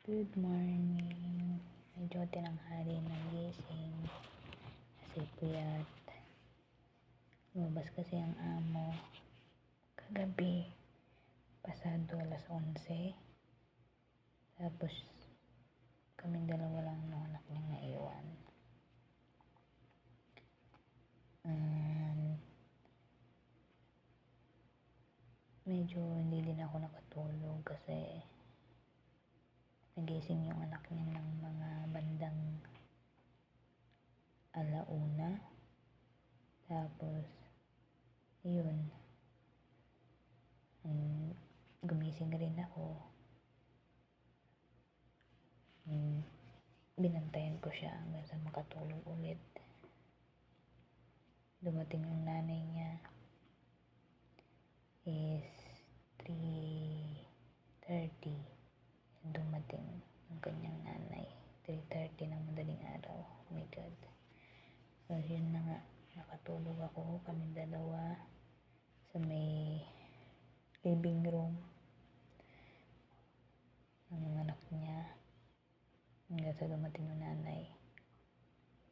Good morning. Medyo tinanghali na gising kasi puyat. Lumabas kasi ang amo kagabi pasado alas 11. Tapos kaming dalawa lang ng anak niyang naiwan. Medyo hindi din ako nakatulog kasi nagising yung anak niya ng mga bandang 1:00. Tapos yun, gumising rin ako. Binantayan ko siya hanggang sa makatulog ulit. Dumating yung nanay niya is 3:30. Dumating yung kanyang nanay 3:30 ng madaling araw. Oh my God. So yun na nga, nakatulog ako, kami dalawa sa may living room ng mga anak niya hanggang sa dumating yung nanay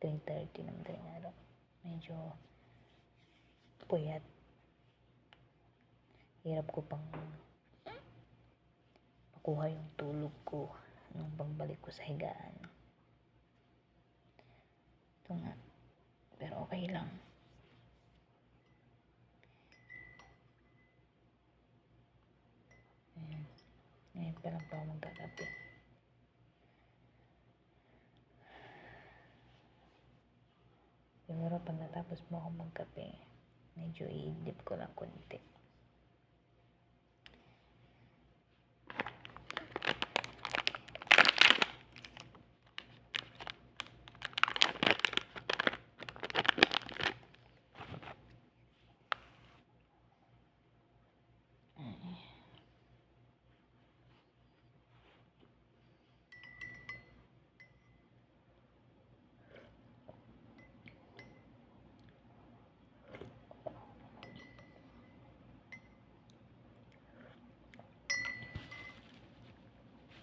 3:30 ng madaling araw. Medyo puyat. Hirap ko pang makuha yung tulog ko nung pagbalik ko sa higaan. Ito nga, pero okay lang. Ngayon pa lang pa ako magkakape. Siguro pag natapos mo ako magkape, medyo iidlip ko lang konti.